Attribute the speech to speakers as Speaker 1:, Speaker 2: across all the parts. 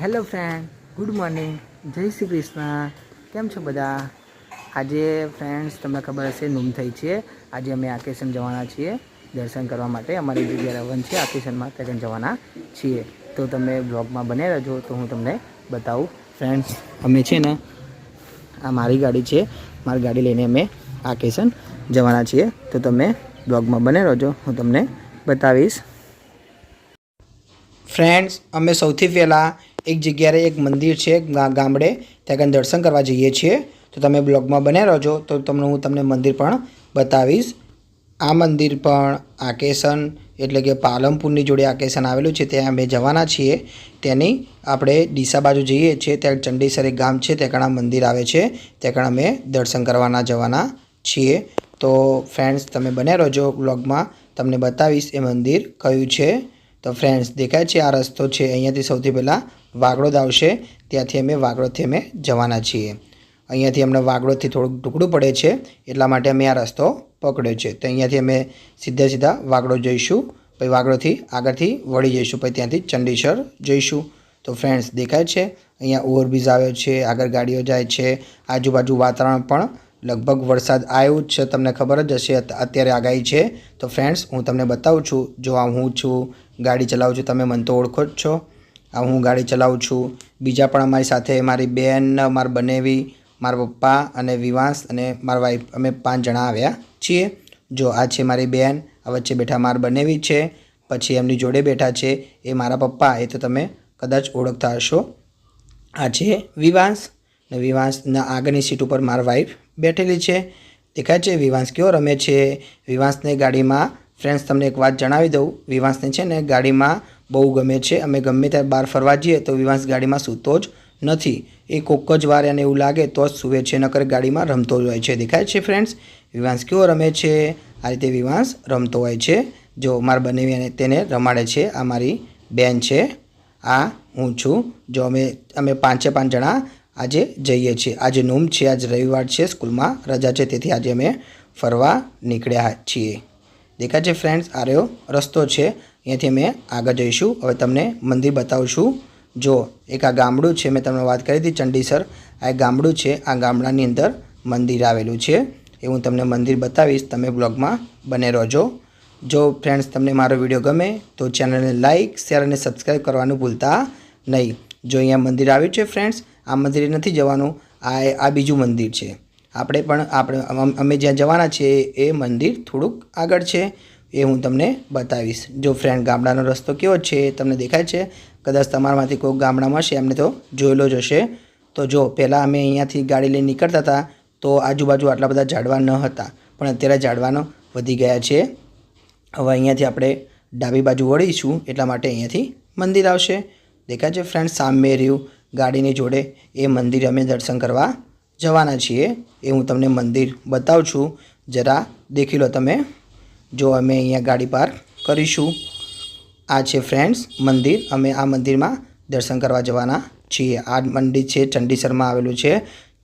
Speaker 1: Hello friend, good morning, જય શ્રી કૃષ્ણ. કેમ છો બધા? આજે ફ્રેન્ડ્સ તમને ખબર હશે નૂમ થઈ છે. આજે અમે આકેશન જવાના છીએ દર્શન કરવા માટે. અમારી જગ્યા રવન છે આકેશનમાં, ત્યાં જવાના છીએ. તો તમે બ્લોગમાં બને રહેજો તો હું તમને બતાવું. ફ્રેન્ડ્સ, અમે છે ને આ મારી ગાડી છે, મારી ગાડી લઈને અમે આકેશન જવાના છીએ. તો તમે બ્લોગમાં બને રહેજો, હું તમને બતાવીશ. ફ્રેન્ડ્સ, અમે સૌથી પહેલાં એક જગ્યાએ એક મંદિર છે ગામડે, ત્યાં દર્શન કરવા જઈએ છીએ. તો તમે બ્લોગમાં બને રહેજો તો હું તમને મંદિર પણ બતાવીશ. આ મંદિર પણ આકેશન એટલે કે પાલનપુરની જોડે આકેશન આવેલું છે, ત્યાં અમે જવાના છીએ. તેની આપણે ડીસા બાજુ જઈએ છીએ, ત્યાં ચંડીસર એક ગામ છે, ત્યાં ઘણા મંદિર આવે છે, ત્યાં અમે દર્શન કરવાના જવાના છીએ. તો ફ્રેન્ડ્સ, તમે બને રહેજો બ્લોગમાં, તમને બતાવીશ એ મંદિર કયું છે. તો ફ્રેન્ડ્સ, દેખાય છે આ રસ્તો છે, અહીંયાથી સૌથી પહેલાં વાગડોદ આવશે, ત્યાંથી અમે વાગડોદથી અમે જવાના છીએ. અહીંયાથી અમને વાગડોદથી થોડુંક ટુકડું પડે છે, એટલા માટે અમે આ રસ્તો પકડ્યો છે. તો અહીંયાથી અમે સીધા વાગડોદ જઈશું, પછી વાગડોદથી આગળથી વળી જઈશું, પછી ત્યાંથી ચંડીસર જઈશું. તો ફ્રેન્ડ્સ, દેખાય છે અહીંયા ઓવરબ્રિજ આવ્યો છે, આગળ ગાડીઓ જાય છે, આજુબાજુ વાતાવરણ પણ લગભગ વરસાદ આવ્યું જ છે, તમને ખબર જ હશે અત્યારે આગાહી છે. તો ફ્રેન્ડ્સ, હું તમને બતાવું છું. જો આ હું છું, ગાડી ચલાવું છું, તમે મને તો ઓળખો જ છો. આ હું ગાડી ચલાવું છું. બીજા પણ અમારી સાથે મારી બેન, મારા બનેવી, મારા પપ્પા અને વિવાંશ અને મારા વાઈફ, અમે 5 જણા આવ્યા છીએ. જો આ છે મારી બેન, આ વચ્ચે બેઠા મારા બનેવી છે, પછી એમની જોડે બેઠા છે એ મારા પપ્પા, એ તો તમે કદાચ ઓળખતા હશો. આ છે વિવાંશ, અને વિવાંશના આગળની સીટ ઉપર મારા વાઈફ બેઠેલી છે. દેખાય છે વિવાંશ કેવો રમે છે. વિવાંશને ગાડીમાં, ફ્રેન્ડ્સ તમને એક વાત જણાવી દઉં, વિવાંશને છે ને ગાડીમાં બહુ ગમે છે. અમે ગમે ત્યારે બહાર ફરવા જઈએ તો વિવાંશ ગાડીમાં સૂતો જ નથી. એ કોક જ વાર એને એવું લાગે તો જ સૂવે છે, નકર ગાડીમાં રમતો જ હોય છે. દેખાય છે ફ્રેન્ડ્સ, વિવાંશ કેવો રમે છે. આ રીતે વિવાંશ રમતો હોય છે. જો મારા બનેવી અને તેને રમાડે છે. આ મારી બેન છે, આ હું છું. જો અમે 5 જણા આજે જઈએ છીએ. આજે નૂમ છે, આજે રવિવાર છે, સ્કૂલમાં રજા છે, તેથી આજે અમે ફરવા નીકળ્યા છીએ. દેખાય છે ફ્રેન્ડ્સ, આ રહ્યો રસ્તો છે, અહીંયાથી અમે આગળ જઈશું. હવે તમને મંદિર બતાવું છું. જો એક આ ગામડું છે, મેં તમને વાત કરી હતી ચંડીસર, આ એક ગામડું છે. આ ગામડાની અંદર મંદિર આવેલું છે, એ હું તમને મંદિર બતાવીશ. તમે બ્લોગમાં બને રહેજો. જો ફ્રેન્ડ્સ, તમને મારો વિડીયો ગમે તો ચેનલને લાઇક, શેર અને સબસ્ક્રાઈબ કરવાનું ભૂલતા નહીં. જો અહીંયા મંદિર આવ્યું છે ફ્રેન્ડ્સ, આ મંદિરે નથી જવાનું, આ બીજું મંદિર છે. અમે જ્યાં જવાના છીએ એ મંદિર થોડુંક આગળ છે, એ હું તમને બતાવીશ. જો ફ્રેન્ડ, ગામડાનો રસ્તો કેવો છે તમને દેખાય છે? કદાચ તમારામાંથી કોઈ ગામડામાં હશે, એમને તો જોયેલો જ હશે. તો જો પહેલાં અમે અહીંયાથી ગાડી લઈને નીકળતા હતા તો આજુબાજુ આટલા બધા ઝાડવા ન હતા, પણ અત્યારે ઝાડવાનો વધી ગયા છે. હવે અહીંયાથી આપણે ડાબી બાજુ વળીશું, એટલા માટે અહીંયાથી મંદિર આવશે. દેખાય છે ફ્રેન્ડ, સામે રહ્યું ગાડીની જોડે એ મંદિર અમે દર્શન કરવા જવાના છીએ. એ હું તમને મંદિર બતાવું છું, જરા દેખી લો તમે. જો અમે અહીંયા ગાડી પાર્ક કરીશું. આ છે ફ્રેન્ડ્સ મંદિર, અમે આ મંદિરમાં દર્શન કરવા જવાના છીએ. આ મંદિર છે ચંડીસરમાં આવેલું છે.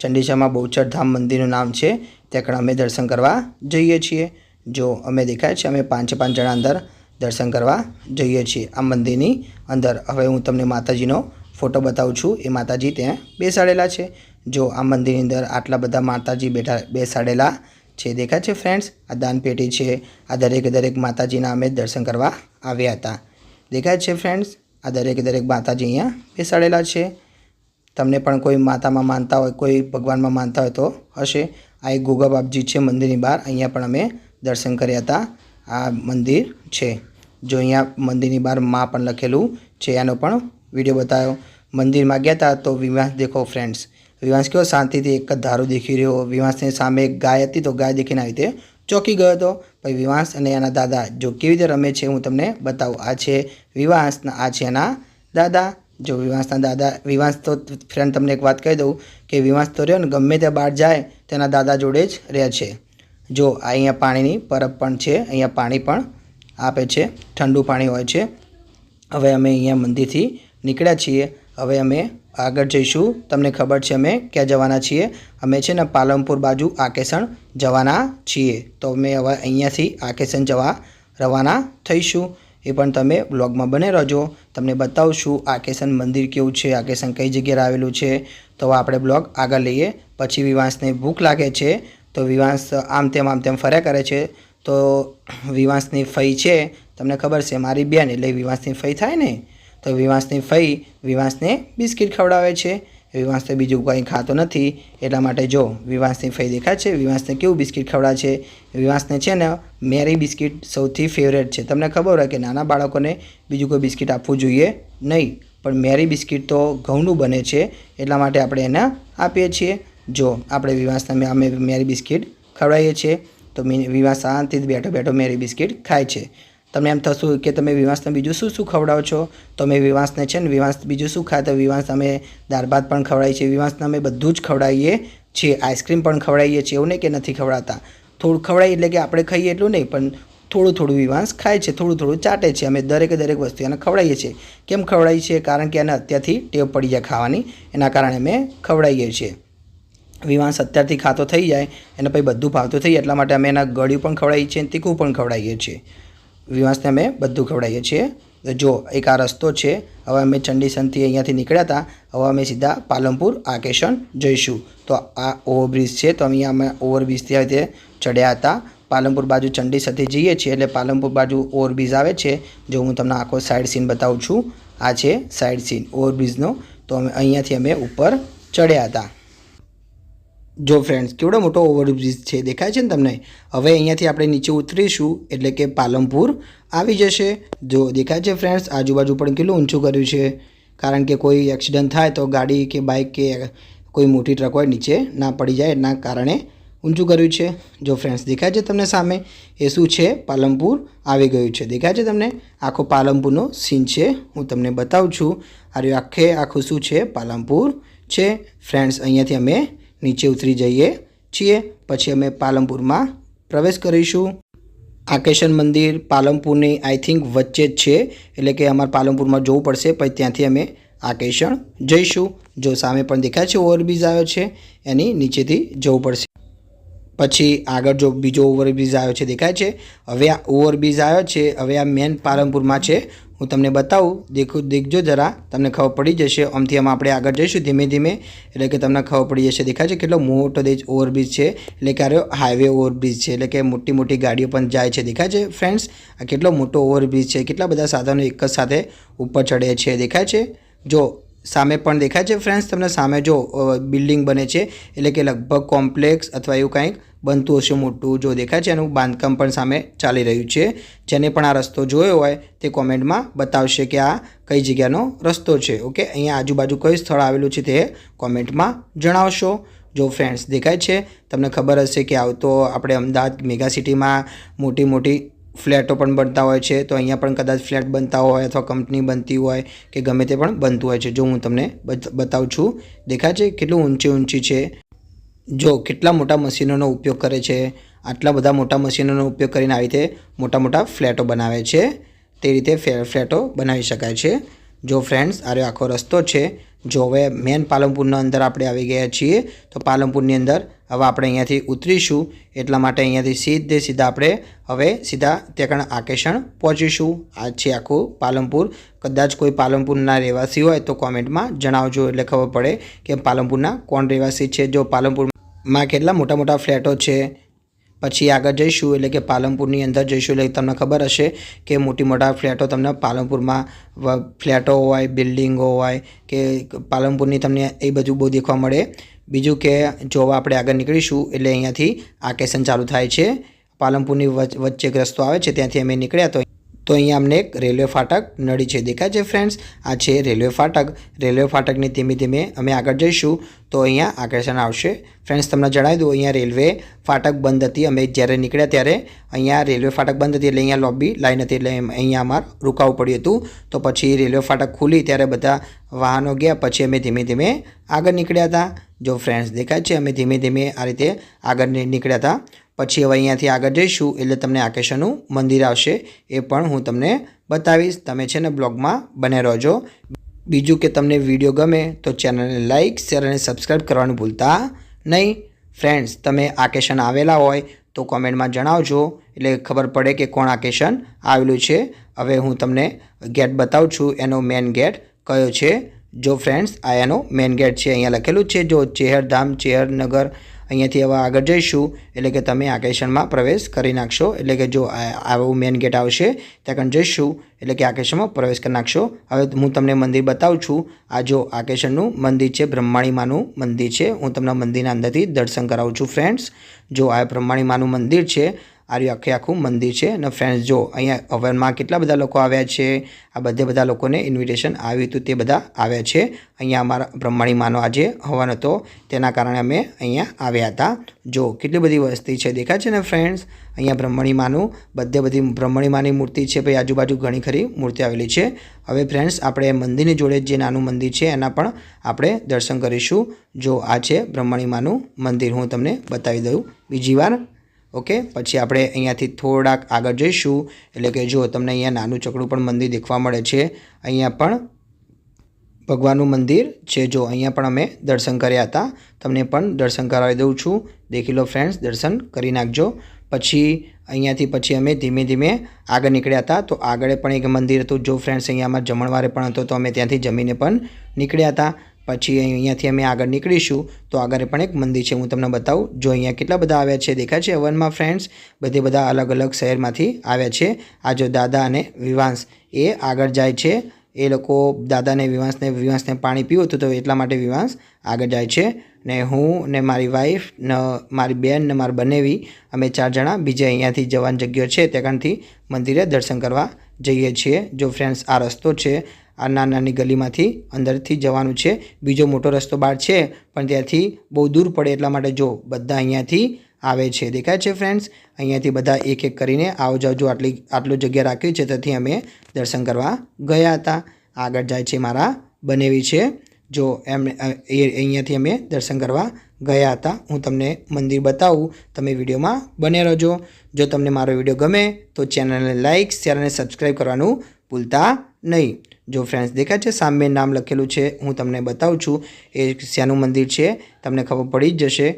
Speaker 1: ચંડીસરમાં બહુચર ધામ મંદિરનું નામ છે, ત્યાં અમે દર્શન કરવા જઈએ છીએ. જો અમે દેખાય છે, અમે 5 જણા અંદર દર્શન કરવા જઈએ છીએ આ મંદિરની અંદર. હવે હું તમને માતાજીનો ફોટો બતાવું છું, એ માતાજી ત્યાં બેસાડેલા છે. જો આ મંદિરની અંદર આટલા બધા માતાજી બેસાડેલા છે, દેખાય છે ફ્રેન્ડ્સ. આ દાનપેટી છે, આ દરેક માતાજીના અમે દર્શન કરવા આવ્યા હતા. દેખાય છે ફ્રેન્ડ્સ, આ દરેક માતાજી અહીંયા બેસાડેલા છે. તમને પણ કોઈ માતામાં માનતા હોય, કોઈ ભગવાનમાં માનતા હોય તો હશે. આ એક ગોગા બાપજી છે મંદિરની બહાર, અહીંયા પણ અમે દર્શન કર્યા હતા. આ મંદિર છે. જો અહીંયા મંદિરની બહાર માં પણ લખેલું છે, એનો પણ વિડીયો બતાવ્યો. મંદિરમાં ગયા હતા તો વિવાંશ દેખો ફ્રેન્ડ્સ, વિવાંશ કેવો શાંતિથી એક જ ધારું દેખી રહ્યો. વિવાંશની સામે એક ગાય હતી, તો ગાય દેખીને આવી રીતે ચોંકી ગયો હતો. પછી વિવાંશ અને એના દાદા જો કેવી રીતે રમે છે હું તમને બતાવું. આ છે વિવાંશ, આ છે એના દાદા. જો વિવાંશના દાદા, વિવાંશ તો ફ્રેન્ડ તમને એક વાત કહી દઉં કે વિવાંશ તો રહ્યો ને ગમે ત્યાં બહાર જાય તેના દાદા જોડે જ રહે છે. જો અહીંયા પાણીની પરબ પણ છે, અહીંયા પાણી પણ આપે છે, ઠંડુ પાણી હોય છે. હવે અમે અહીંયા મંદિરથી નીકળ્યા છીએ. હવે અમે આગળ જઈશું. તમને ખબર છે અમે ક્યાં જવાના છીએ? અમે છે ને પાલનપુર બાજુ આકેશન જવાના છીએ. તો અમે હવે અહીંયાથી આકેશન જવા રવાના થઈશું. એ પણ તમે બ્લોગમાં બને રહેજો. તમને બતાવશું આકેશન મંદિર કેવું છે, આકેશન કઈ જગ્યાએ આવેલું છે. તો આપણે બ્લોગ આગળ લઈએ. પછી વિવાંશને ભૂખ લાગે છે તો વિવાંશ આમ તેમ ફર્યા કરે છે. તો વિવાંશની ફઈ છે, તમને ખબર છે મારી બેન એટલે વિવાંશની ફઈ થાય ને, તો વિવાંશની ફઈ વિવાંશને બિસ્કિટ ખવડાવે છે. વિવાંશ તો બીજું કંઈ ખાતો નથી, એટલા માટે જો વિવાંશની ફઈ દેખાય છે. વિવાંશને કેવું બિસ્કિટ ખવડાવે છે? વિવાંશને છે ને મેરી બિસ્કિટ સૌથી ફેવરેટ છે. તમને ખબર હોય કે નાના બાળકોને બીજું કોઈ બિસ્કિટ આપવું જોઈએ નહીં, પણ મેરી બિસ્કિટ તો ઘઉંનું બને છે, એટલા માટે આપણે એને આપીએ છીએ. જો આપણે વિવાંશને અમે મેરી બિસ્કિટ ખવડાવીએ છીએ તો વિવાંશ શાંતિથી બેઠો બેઠો મેરી બિસ્કિટ ખાય છે. તમને એમ થશું કે તમે વિવાંશને બીજું શું શું ખવડાવો છો? તો અમે વિવાંશને છે ને વિવાંશ બીજું શું ખાય તો વિવાંશ અમે દાળ ભાત પણ ખવડાવીએ છીએ. વિવાંશને અમે બધું જ ખવડાવીએ છીએ. આઈસ્ક્રીમ પણ ખવડાવીએ છીએ, એવું નહીં કે નથી ખવડાવતા. થોડું ખવડાવીએ એટલે કે આપણે ખાઈએ એટલું નહીં, પણ થોડું થોડું વિવાંશ ખાય છે, થોડું થોડું ચાટે છે. અમે દરેક વસ્તુ એને ખવડાવીએ છીએ. કેમ ખવડાવીએ છીએ? કારણ કે એને અત્યારથી ટેવ પડી જાય ખાવાની, એના કારણે અમે ખવડાવીએ છીએ. વિવાંશ અત્યારથી ખાતો થઈ જાય એને પછી બધું ભાવતું થઈ જાય, એટલા માટે અમે એના ગળ્યું પણ ખવડાવીએ છીએ અને તીખું પણ ખવડાવીએ છીએ. વિવાંશને અમે બધું ખવડાવીએ છીએ. તો જો એક આ રસ્તો છે. હવે અમે ચંડીસરથી અહીંયાથી નીકળ્યા હતા, હવે અમે સીધા પાલનપુર આકેશન જઈશું. તો આ ઓવરબ્રિજ છે, તો અહીંયા અમે ઓવરબ્રિજથી આવી રીતે ચડ્યા હતા. પાલનપુર બાજુ ચંડીસરથી જઈએ છીએ એટલે પાલનપુર બાજુ ઓવરબ્રિજ આવે છે. જો હું તમને આખો સાઈડ સીન બતાવું છું. આ છે સાઈડ સીન ઓવરબ્રિજનો. તો અહીંયાથી અમે ઉપર ચડ્યા હતા. જો ફ્રેન્ડ્સ કેવડો મોટો ઓવરબ્રિજ છે, દેખાય છે ને તમને? હવે અહીંયાથી આપણે નીચે ઉતરીશું એટલે કે પાલનપુર આવી જશે. જો દેખાય છે ફ્રેન્ડ્સ, આજુબાજુ પણ કેટલું ઊંચું કર્યું છે, કારણ કે કોઈ એક્સિડન્ટ થાય તો ગાડી કે બાઇક કે કોઈ મોટી ટ્રક હોય નીચે ના પડી જાય, એના કારણે ઊંચું કર્યું છે. જો ફ્રેન્ડ્સ દેખાય છે તમને સામે એ શું છે? પાલનપુર આવી ગયું છે. દેખાય છે તમને? આખો પાલનપુરનો સીન છે, હું તમને બતાવું છું. આખું શું છે? પાલનપુર છે. ફ્રેન્ડ્સ અહીંયાથી અમે નીચે ઉતરી જઈએ છીએ. પછી અમે પાલનપુરમાં પ્રવેશ કરીશું. આકેશન મંદિર પાલનપુરની આઈ થિંક વચ્ચે જ છે, એટલે કે અમારે પાલનપુરમાં જવું પડશે, પછી ત્યાંથી અમે આકેશન જઈશું. જો સામે પણ દેખાય છે ઓવરબ્રિજ આવ્યો છે, એની નીચેથી જવું પડશે. પછી આગળ જો બીજો ઓવરબ્રિજ આવ્યો છે, દેખાય છે? હવે આ ઓવરબ્રિજ આવ્યો છે, હવે આ મેન પાલનપુરમાં છે. હું તમને બતાવું, દેખજો જરા, તમને ખબર પડી જશે. આમથી આપણે આગળ જઈશું ધીમે ધીમે, એટલે કે તમને ખબર પડી જશે. દેખાય છે કેટલો મોટો ઓવરબ્રિજ છે, એટલે કે આ હાઈવે ઓવરબ્રિજ છે, એટલે કે મોટી મોટી ગાડીઓ પણ જાય છે. દેખાય છે ફ્રેન્ડ્સ? આ કેટલો મોટો ઓવરબ્રિજ છે, કેટલા બધા સાધનો એક જ સાથે ઉપર ચડે છે. દેખાય છે? જો સામે પણ દેખાય છે ફ્રેન્ડ્સ તમને? સામે જો બિલ્ડિંગ બને છે, એટલે કે લગભગ કોમ્પ્લેક્સ અથવા એવું કંઈક બનતું હશે મોટું. જો દેખાય છે એનું બાંધકામ પણ સામે ચાલી રહ્યું છે. જેને પણ આ રસ્તો જોયો હોય તે કોમેન્ટમાં બતાવશે કે આ કઈ જગ્યાનો રસ્તો છે. ઓકે, અહીંયા આજુબાજુ કઈ સ્થળ આવેલું છે તે કોમેન્ટમાં જણાવશો. જો ફ્રેન્ડ્સ દેખાય છે તમને? ખબર હશે કે આવતો આપણે અમદાવાદ મેગા સિટીમાં મોટી મોટી ફ્લેટો પણ બનતા હોય છે, તો અહીંયા પણ કદાચ ફ્લેટ બનતા હોય અથવા કંપની બનતી હોય કે ગમે તે પણ બનતું હોય છે. જો હું તમને બતાવું છું. દેખાય છે કેટલું ઊંચી છે. જો કેટલા મોટા મશીનોનો ઉપયોગ કરે છે. આટલા બધા મોટા મશીનોનો ઉપયોગ કરીને આવી રીતે મોટા ફ્લેટો બનાવે છે. તે રીતે ફ્લેટો બનાવી શકાય છે. જો ફ્રેન્ડ્સ આ આખો રસ્તો છે. જો હવે મેન પાલનપુરના અંદર આપણે આવી ગયા છીએ, તો પાલનપુરની અંદર હવે આપણે અહીંયાથી ઉતરીશું, એટલા માટે અહીંયાથી સીધા આપણે હવે ત્યાં આકેશન પહોંચીશું. આ છે આખું પાલનપુર. કદાચ કોઈ પાલનપુરના રહેવાસી હોય તો કોમેન્ટમાં જણાવજો, એટલે ખબર પડે કે પાલનપુરના કોણ રહેવાસી છે. જો પાલનપુરમાં કેટલા મોટા ફ્લેટો છે. પછી આગળ જઈશું એટલે કે પાલનપુરની અંદર જઈશું એટલે તમને ખબર હશે કે મોટા ફ્લેટો તમને પાલનપુરમાં ફ્લેટો હોય, બિલ્ડિંગો હોય કે પાલનપુરની તમને એ બધું બહુ દેખવા મળે. બીજું કે જો આપણે આગળ નીકળીશું એટલે અહીંયાથી આકેશન ચાલુ થાય છે. પાલનપુરની વચ્ચે એક રસ્તો આવે છે, ત્યાંથી અમે નીકળ્યા તો અહીંયા અમને એક રેલવે ફાટક નડી છે. દેખાય છે ફ્રેન્ડ્સ? આ છે રેલવે ફાટક. રેલવે ફાટકની ધીમે અમે આગળ જઈશું તો અહીંયા આકેશન આવશે. ફ્રેન્ડ્સ તમને જણાવી દઉં, અહીંયા રેલવે ફાટક બંધ હતી. અમે જ્યારે નીકળ્યા ત્યારે અહીંયા રેલવે ફાટક બંધ હતી, એટલે અહીંયા લોબી લાઈન હતી, એટલે અહીંયા અમારે રોકાવું પડ્યું હતું. તો પછી રેલવે ફાટક ખુલી ત્યારે બધા વાહનો ગયા, પછી અમે ધીમે આગળ નીકળ્યા હતા. જો ફ્રેન્ડ્સ દેખાય છે અમે ધીમે આ રીતે આગળ નીકળ્યા હતા. પછી હવે અહીંયાથી આગળ જઈશું એટલે તમને આકેશનનું મંદિર આવશે, એ પણ હું તમને બતાવીશ. તમે છે ને બ્લોગમાં બને રહેજો. બીજું કે તમને વિડીયો ગમે તો ચેનલને લાઇક, શેર અને સબસ્ક્રાઈબ કરવાનું ભૂલતા નહીં. ફ્રેન્ડ્સ તમે આકેશન આવેલા હોય તો કોમેન્ટમાં જણાવજો, એટલે ખબર પડે કે કોણ આકેશન આવેલું છે. હવે હું તમને ગેટ બતાવું છું, એનો મેન ગેટ કયો છે। જો ફ્રેન્ડ્સ આ એનો મેન ગેટ છે, અહીંયા લખેલું છે જો ચેહરધામ ચેહરનગર। અહીંયાથી હવે આગળ જઈશું એટલે કે તમે આકેશનમાં પ્રવેશ કરી નાખશો, એટલે કે જો આવું મેન ગેટ આવશે ત્યાં જઈશું એટલે કે આકેશનમાં પ્રવેશ કરી નાખશો। હવે હું તમને મંદિર બતાવું છું। આ જો આકેશનનું મંદિર છે, બ્રહ્માણી માનું મંદિર છે। હું તમને મંદિરના અંદરથી દર્શન કરાવું છું ફ્રેન્ડ્સ। જો આ બ્રહ્માણી માનું મંદિર છે, આ આખું મંદિર છે। અને ફ્રેન્ડ્સ જો અહીંયા હવનમાં કેટલા બધા લોકો આવ્યા છે, આ બધા લોકોને ઇન્વિટેશન આવ્યું હતું, તે બધા આવ્યા છે। અહીંયા અમારા બ્રહ્માણી માનો આજે હવન હતો, તેના કારણે અમે અહીંયા આવ્યા હતા। જો કેટલી બધી વસ્તી છે, દેખાય છે ને ફ્રેન્ડ્સ। અહીંયા બ્રહ્માણી માનું બધી બ્રહ્માણી માની મૂર્તિ છે, ભાઈ આજુબાજુ ઘણી ખરી મૂર્તિ આવેલી છે। હવે ફ્રેન્ડ્સ આપણે મંદિરની જોડે જે નાનું મંદિર છે એના પણ આપણે દર્શન કરીશું। જો આ છે બ્રહ્માણી માનું મંદિર, હું તમને બતાવી દઉં બીજી વાર। ઓકે, પછી આપણે અહીંયાથી થોડાક આગળ જઈશું એટલે કે જો તમને અહીંયા નાનું ચકડું પણ મંદિર દેખવા મળે છે। અહીંયા પણ ભગવાનનું મંદિર છે, જો અહીંયા પણ અમે દર્શન કર્યા હતા, તમને પણ દર્શન કરાવી દઉં છું। દેખી લો ફ્રેન્ડ્સ, દર્શન કરી નાખજો। પછી અહીંયાથી પછી અમે ધીમે ધીમે આગળ નીકળ્યા હતા, તો આગળ પણ એક મંદિર હતું। જો ફ્રેન્ડ્સ અહીંયામાં જમણવારે પણ હતો, તો અમે ત્યાંથી જમીને પણ નીકળ્યા હતા। પછી અહીંયાથી અમે આગળ નીકળીશું તો આગળ પણ એક મંદિર છે, હું તમને બતાવું। જો અહીંયા કેટલા બધા આવ્યા છે, દેખાય છે હવનમાં ફ્રેન્ડ્સ, બધા અલગ અલગ શહેરમાંથી આવ્યા છે। આ જો દાદા અને વિવાંશ એ આગળ જાય છે, એ લોકો દાદાને વિવાંશને પાણી પીવું હતું, તો એટલા માટે વિવાંશ આગળ જાય છે। ને હું ને મારી વાઈફ ને મારી બેન ને મારી બનેવી અમે 4 જણા બીજે અહીંયાથી જવાની જગ્યા છે ત્યાંથી મંદિરે દર્શન કરવા જઈએ છીએ। જો ફ્રેન્ડ્સ આ રસ્તો છે, આ નાની ગલીમાંથી અંદરથી જવાનું છે। બીજો મોટો રસ્તો બહાર છે, પણ ત્યાંથી બહુ દૂર પડે, એટલા માટે જો બધા અહીંયાથી આવે છે, દેખાય છે ફ્રેન્ડ્સ। અહીંયાથી બધા એક એક કરીને આવો જાઓ, જો આટલું જગ્યા રાખી છે, તેથી અમે દર્શન કરવા ગયા હતા। આગળ જાય છે મારા બનેવી છે, જો અહીંયાથી અમે દર્શન કરવા ગયા હતા। હું તમને મંદિર બતાવું, તમે વિડીયોમાં બને રહેજો। જો તમને મારો વિડીયો ગમે તો ચેનલને લાઇક શેર અને સબસ્ક્રાઈબ કરવાનું ભૂલતા નહીં। જો ફ્રેન્ડ્સ દેખાય છે સામે નામ લખેલું છે, હું તમને બતાવું છું, એ શાનું મંદિર છે તમને ખબર પડી જ જશે।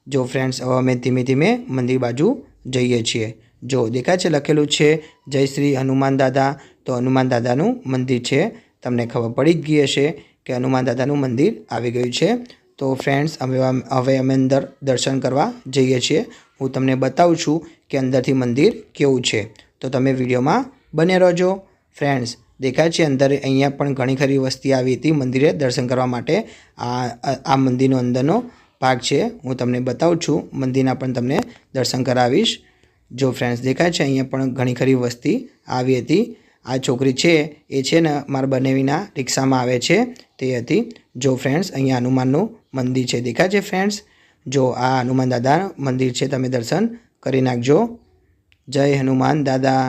Speaker 1: જો ફ્રેન્ડ્સ હવે અમે ધીમે ધીમે મંદિર બાજુ જઈએ છીએ। જો દેખાય છે લખેલું છે જય શ્રી હનુમાન દાદા, તો હનુમાન દાદાનું મંદિર છે, તમને ખબર પડી જ ગઈ હશે કે હનુમાન દાદાનું મંદિર આવી ગયું છે। તો ફ્રેન્ડ્સ હવે અમે અંદર દર્શન કરવા જઈએ છીએ। હું તમને બતાવું છું કે અંદરથી મંદિર કેવું છે, તો તમે વિડીયોમાં બને રહેજો ફ્રેન્ડ્સ। દેખાય છે અંદર અહીંયા પણ ઘણી ખરી વસ્તી આવી હતી મંદિરે દર્શન કરવા માટે। આ મંદિરનો અંદરનો ભાગ છે, હું તમને બતાવું છું, મંદિરના પણ તમને દર્શન કરાવીશ। જો ફ્રેન્ડ્સ દેખાય છે અહીંયા પણ ઘણી ખરી વસ્તી આવી હતી। આ છોકરી છે એ છે ને મારા બનેવીના રિક્ષામાં આવે છે તે હતી। જો ફ્રેન્ડ્સ અહીંયા હનુમાનનું મંદિર છે, દેખાય છે ફ્રેન્ડ્સ। જો આ હનુમાન દાદા મંદિર છે, તમે દર્શન કરી નાખજો। જય હનુમાન દાદા।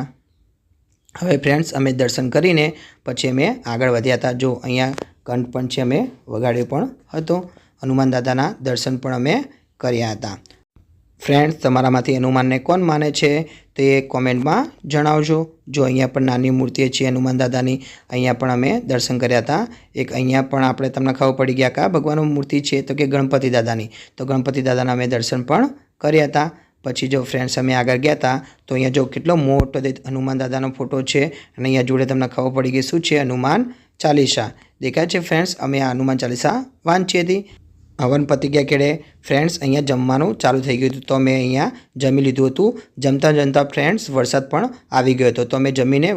Speaker 1: હવે ફ્રેન્ડ્સ અમે દર્શન કરીને પછી અમે આગળ વધ્યા હતા। જો અહીંયા ઘંટ પણ છે, અમે વગાડ્યો પણ હતો। હનુમાન દાદાના દર્શન પણ અમે કર્યા હતા। ફ્રેન્ડ્સ તમારામાંથી હનુમાનને કોણ માને છે તે કોમેન્ટમાં જણાવજો। જો અહીંયા પણ નાની મૂર્તિ છે હનુમાન દાદાની, અહીંયા પણ અમે દર્શન કર્યા હતા। એક અહીંયા પણ આપણે તમને ખબર પડી ગયા કે આ ભગવાનની મૂર્તિ છે, તો કે ગણપતિ દાદાની, તો ગણપતિ દાદાના અમે દર્શન પણ કર્યા હતા। પછી જો ફ્રેન્ડ્સ અમે આગળ ગયા હતા તો અહીંયા જો કેટલો મોટો હનુમાન દાદાનો ફોટો છે, અને અહીંયા જોડે તમને ખબર પડી ગઈ શું છે, હનુમાન ચાલીસા દેખાય છે ફ્રેન્ડ્સ। અમે આ હનુમાન ચાલીસા વાંચી હતી। હવન પતી ગયા કેળે ફ્રેન્ડ્સ અહીંયા જમવાનું ચાલુ થઈ ગયું હતું, તો અમે અહીંયા જમી લીધું હતું। જમતા ફ્રેન્ડ્સ વરસાદ પણ આવી ગયો હતો, તો અમે જમીને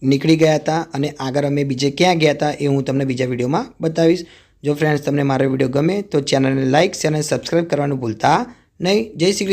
Speaker 1: નીકળી ગયા હતા। અને આગળ અમે બીજે ક્યાં ગયા હતા એ હું તમને બીજા વિડીયોમાં બતાવીશ। જો ફ્રેન્ડ્સ તમને મારો વિડીયો ગમે તો ચેનલને લાઇક શેર અને સબસ્ક્રાઈબ કરવાનું ભૂલતા નહીં। જય શ્રી કૃષ્ણ।